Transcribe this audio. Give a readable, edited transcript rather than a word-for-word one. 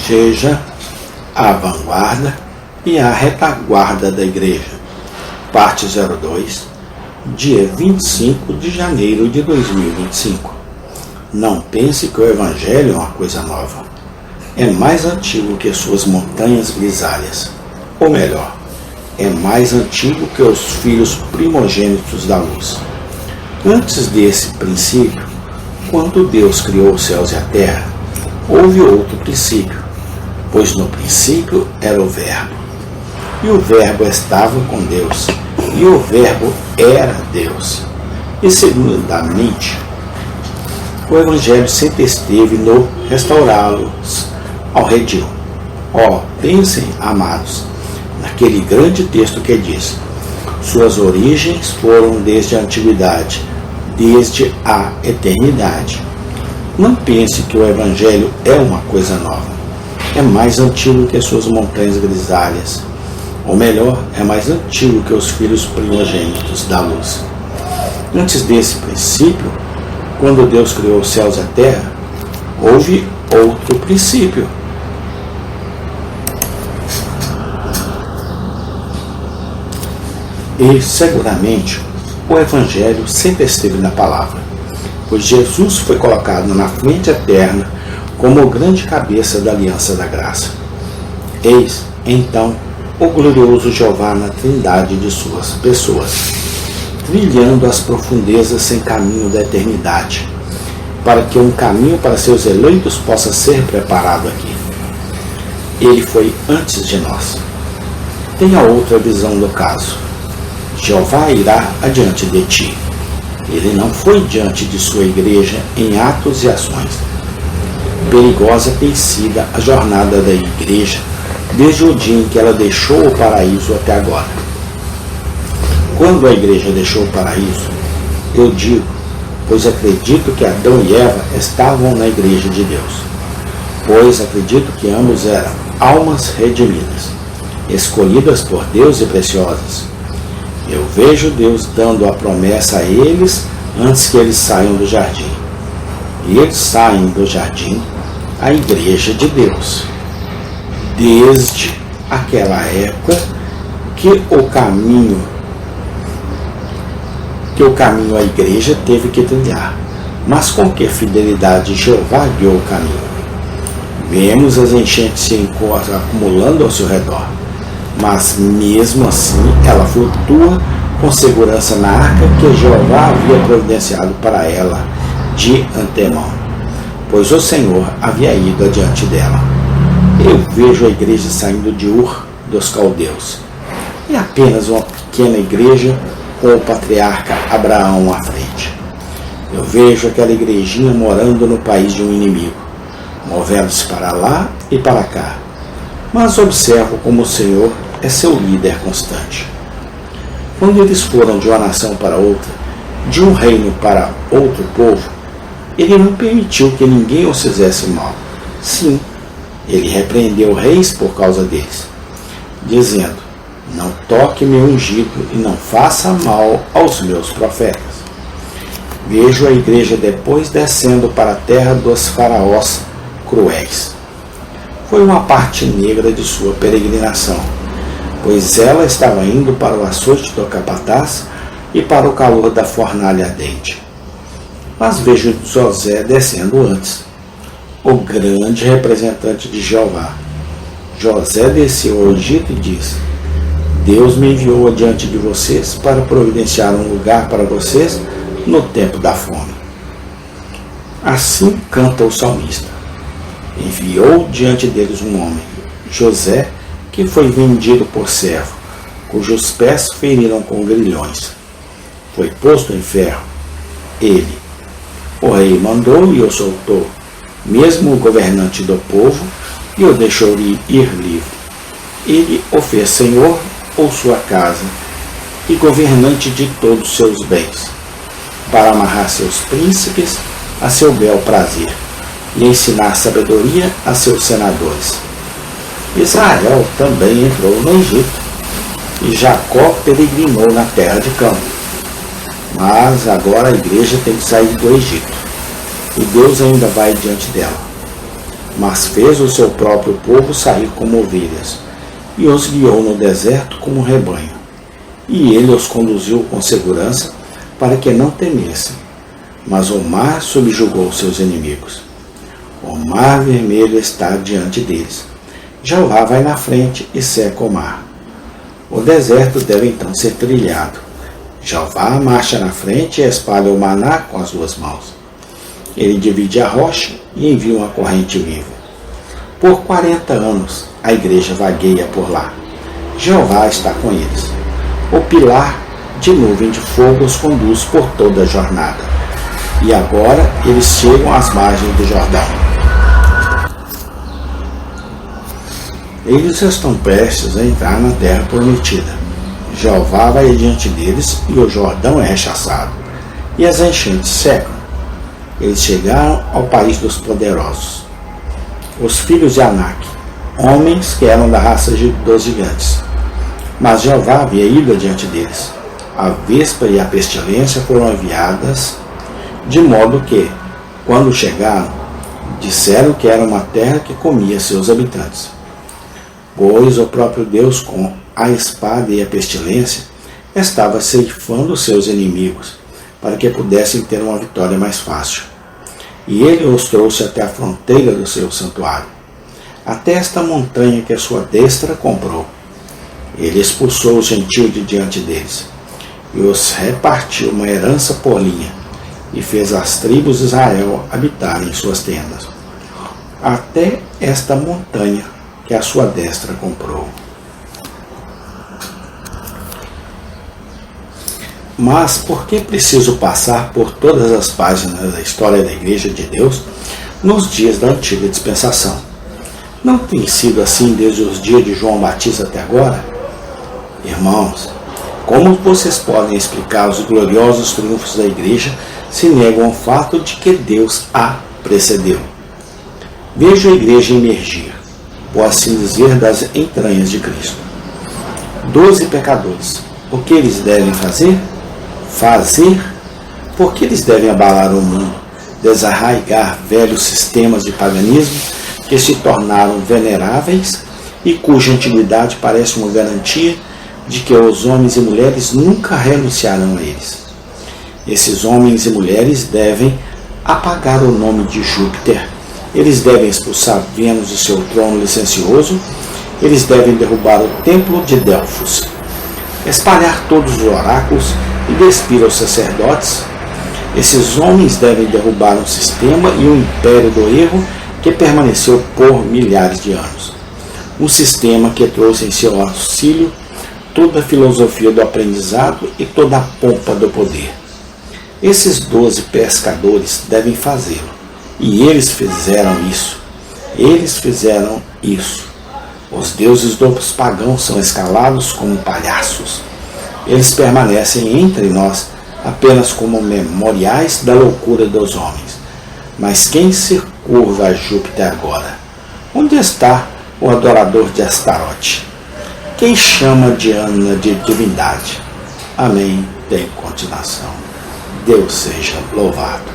Seja a vanguarda e a retaguarda da Igreja. Parte 02, dia 25 de janeiro de 2025. Não pense que o Evangelho é uma coisa nova. É mais antigo que suas montanhas grisalhas. Ou melhor, é mais antigo que os filhos primogênitos da luz. Antes desse princípio, quando Deus criou os céus e a terra, houve outro princípio, pois no princípio era o Verbo. E o Verbo estava com Deus, e o Verbo era Deus. E segundamente, o Evangelho sempre esteve no restaurá-los ao redil. Pensem, amados, naquele grande texto que diz: suas origens foram desde a antiguidade, desde a eternidade. Não pense que o Evangelho é uma coisa nova. É mais antigo que as suas montanhas grisalhas. Ou melhor, é mais antigo que os filhos primogênitos da luz. Antes desse princípio, quando Deus criou os céus e a terra, houve outro princípio. E, seguramente, o Evangelho sempre esteve na palavra, pois Jesus foi colocado na frente eterna como grande cabeça da aliança da graça. Eis, então, o glorioso Jeová na trindade de suas pessoas, trilhando as profundezas sem caminho da eternidade, para que um caminho para seus eleitos possa ser preparado aqui. Ele foi antes de nós. Tenha outra visão do caso. Jeová irá adiante de ti. Ele não foi diante de sua igreja em atos e ações. Perigosa tem sido a jornada da igreja desde o dia em que ela deixou o paraíso até agora. Quando a igreja deixou o paraíso, eu digo, pois acredito que Adão e Eva estavam na igreja de Deus, pois acredito que ambos eram almas redimidas, escolhidas por Deus e preciosas. Eu vejo Deus dando a promessa a eles antes que eles saiam do jardim. E eles saem do jardim, a igreja de Deus. Desde aquela época que o caminho à igreja teve que trilhar. Mas com que fidelidade Jeová guiou o caminho? Vemos as enchentes se acumulando ao seu redor. Mas mesmo assim ela flutua com segurança na arca que Jeová havia providenciado para ela de antemão, pois o Senhor havia ido adiante dela. Eu vejo a igreja saindo de Ur dos Caldeus. É apenas uma pequena igreja com o patriarca Abraão à frente. Eu vejo aquela igrejinha morando no país de um inimigo, movendo-se para lá e para cá. Mas observo como o Senhor é seu líder constante. Quando eles foram de uma nação para outra, de um reino para outro povo, ele não permitiu que ninguém os fizesse mal. Sim, ele repreendeu reis por causa deles, dizendo: não toque meu ungido e não faça mal aos meus profetas. Vejo a igreja depois descendo para a terra dos faraós cruéis. Foi uma parte negra de sua peregrinação, pois ela estava indo para o açoite do capataz e para o calor da fornalha ardente. Mas vejo José descendo antes, o grande representante de Jeová. José desceu ao Egito e disse: Deus me enviou adiante de vocês para providenciar um lugar para vocês no tempo da fome. Assim canta o salmista. Enviou diante deles um homem, José, que foi vendido por servo, cujos pés feriram com grilhões. Foi posto em ferro. Ele, o rei, mandou e o soltou, mesmo o governante do povo, e o deixou ir livre. Ele o fez senhor ou sua casa, e governante de todos seus bens, para amarrar seus príncipes a seu bel prazer, e ensinar sabedoria a seus senadores. Israel também entrou no Egito, e Jacó peregrinou na terra de Cã. Mas agora a igreja tem que sair do Egito, e Deus ainda vai diante dela. mas fez o seu próprio povo sair como ovelhas, e os guiou no deserto como um rebanho. E ele os conduziu com segurança, para que não temessem. Mas o mar subjugou seus inimigos. O mar vermelho está diante deles. Jeová vai na frente e seca o mar. O deserto deve então ser trilhado. Jeová marcha na frente e espalha o maná com as duas mãos. Ele divide a rocha e envia uma corrente viva. Por 40 anos a igreja vagueia por lá. Jeová está com eles. O pilar de nuvem de fogo os conduz por toda a jornada. E agora eles chegam às margens do Jordão. Eles estão prestes a entrar na terra prometida. Jeová vai adiante deles e o Jordão é rechaçado, e as enchentes secam. Eles chegaram ao país dos poderosos, os filhos de Anak, homens que eram da raça dos gigantes. Mas Jeová havia ido adiante deles. A vespa e a pestilência foram enviadas, de modo que, quando chegaram, disseram que era uma terra que comia seus habitantes. Pois o próprio Deus, com a espada e a pestilência, estava ceifando seus inimigos, para que pudessem ter uma vitória mais fácil. E ele os trouxe até a fronteira do seu santuário, até esta montanha que a sua destra comprou. Ele expulsou os gentios de diante deles, e os repartiu uma herança por linha, e fez as tribos de Israel habitarem em suas tendas, até esta montanha que a sua destra comprou. Mas por que preciso passar por todas as páginas da história da Igreja de Deus nos dias da antiga dispensação? Não tem sido assim desde os dias de João Batista até agora? Irmãos, como vocês podem explicar os gloriosos triunfos da Igreja se negam ao fato de que Deus a precedeu? Vejo a Igreja emergir, por assim dizer, das entranhas de Cristo. 12 pecadores. O que eles devem fazer? Por que eles devem abalar o mundo, desarraigar velhos sistemas de paganismo que se tornaram veneráveis e cuja antiguidade parece uma garantia de que os homens e mulheres nunca renunciarão a eles. Esses homens e mulheres devem apagar o nome de Júpiter. Eles devem expulsar Vênus do seu trono licencioso. Eles devem derrubar o templo de Delfos, espalhar todos os oráculos e despir os sacerdotes. Esses homens devem derrubar um sistema e um império do erro que permaneceu por milhares de anos. Um sistema que trouxe em seu auxílio toda a filosofia do aprendizado e toda a pompa do poder. Esses 12 pescadores devem fazê-lo. E eles fizeram isso. Eles fizeram isso. Os deuses dos pagãos são escalados como palhaços. Eles permanecem entre nós apenas como memoriais da loucura dos homens. Mas quem se curva a Júpiter agora? Onde está o adorador de Astarote? Quem chama Diana de divindade? Amém. Tem continuação. Deus seja louvado.